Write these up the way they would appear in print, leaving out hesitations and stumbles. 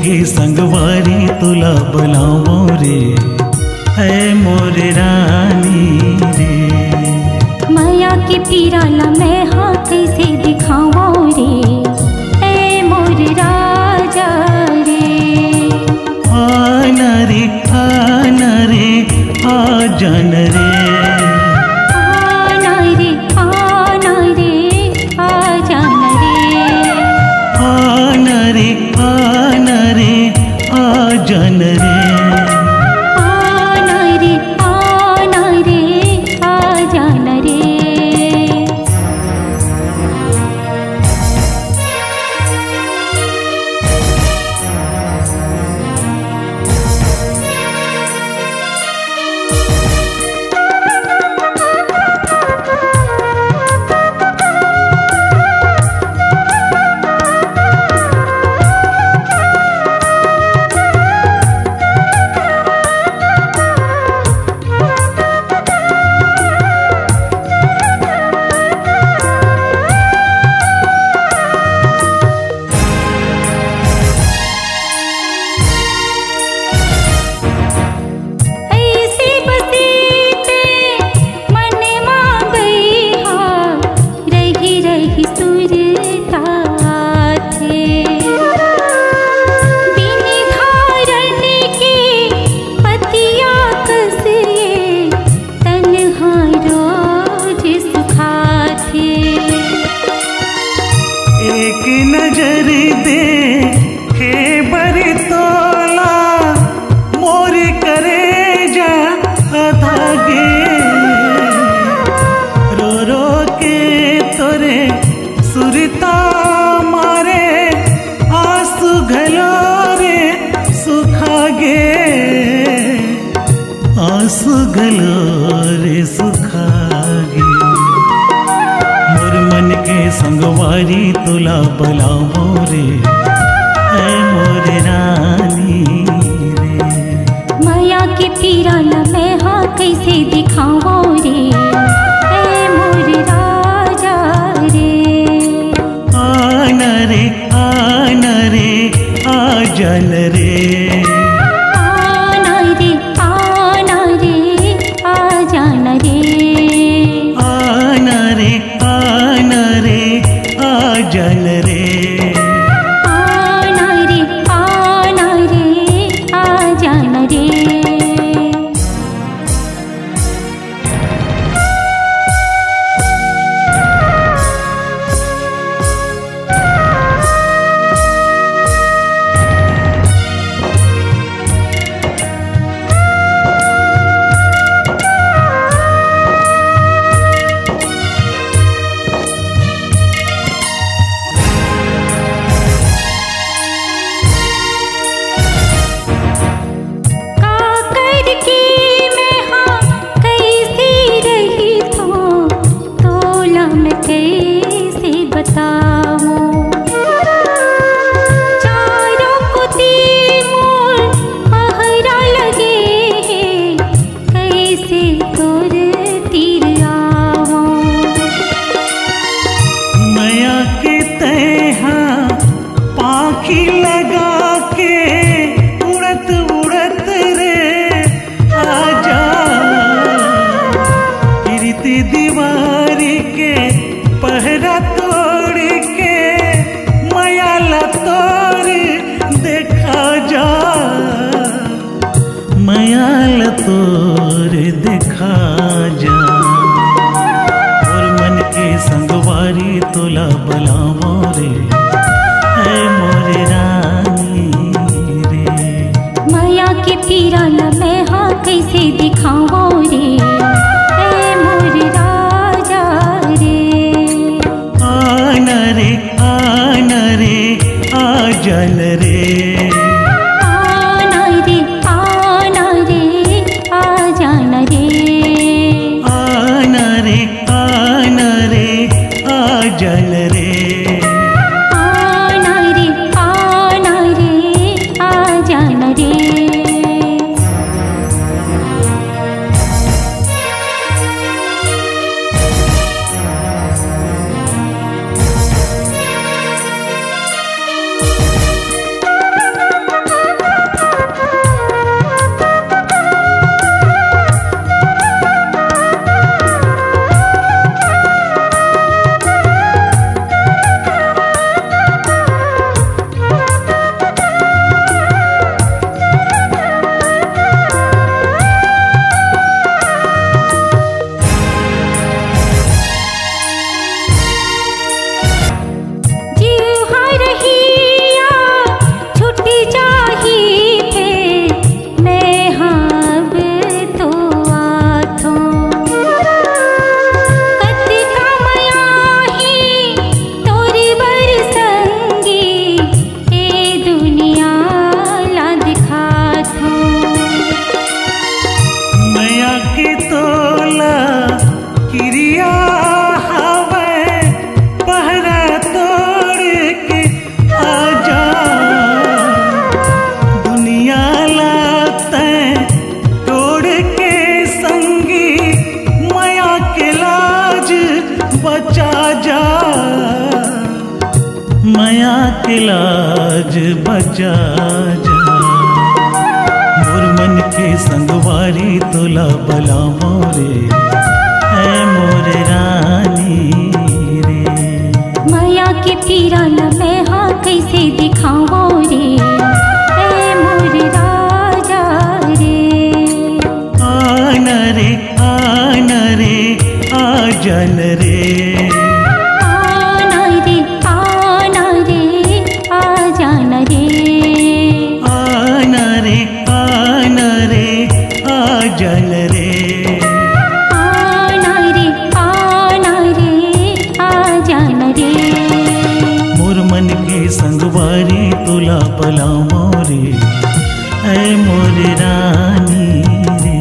के संगवारी तुला बुलावो रे, है मोर रानी रे। माया के पीराला मैं हाँ कैसे दिखाओ रे, ए मोर राजा रे। आना रे आना रे आ जान रे, आना रे आना रे आ जान रे। आना रे आना रे आ जान रे। आना रे आना रे आ जान रे। एक नजर दे हे बरी तोला मोर करे जा धागे, रो रो के तोरे सुरता मारे आंसू घलो रे सुखागे, आंसू घलो रे सुखागे। मोर मन के संगवारी तुला बुलावो रे, है मोर रानी रे। माया के पीराला मैं हाँ कैसे दिखाओ रे, ए मोर राजा रे। आना रे आना रे आ जान रे। आना रे आना रे आ जान रे। आना रे आना रे आ जान रे। आना रे आना रे आ जान रे। पाखी लगा के उड़त उड़त रे आजा, गिरती दीवारी के पहरा तोड़ के मयाला तोड़ देखा जा, मयाला तोड़ देखा जा। और मन के संगवारी तुला बुलावो रे, है मोर रानी रे। माया के पीराला मैं हाँ कैसे दिखाओ रे, ए मोर राजा रे। आना रे आना रे आ जान रे। आना रे आना रे आ जान रे। आना रे आना रे आ जान रे। आना रे आना रे आ जान रे। लाज बचा जा, मोर मन के संगवारी तोला बला मोरे, ऐ मोर रानी रे। माया के पीरा न मैं हाँ कैसे दिखाओ रे, ऐ मोर राजा रे। आना रे आना रे आ जन रे, आना रे आ जाना रे। आना रे आ जन रे, आना रे आ जाना रे। मोर मन के संगवारी तुला पला मोरे, ऐ मोर रानी रे।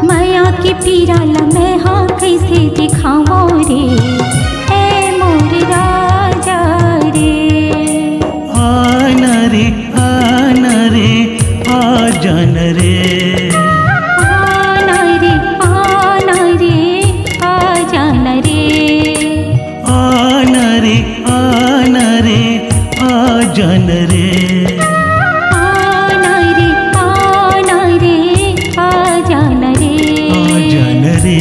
माया के पीरा ला मैं हाँ कैसे दिखाओ रे, ऐ मोर राजा रे। आना रे आ जन रे, आना रे आ जाना रे। आना रे आ जन रे। आना रे आ जाना रे। आ जन रे।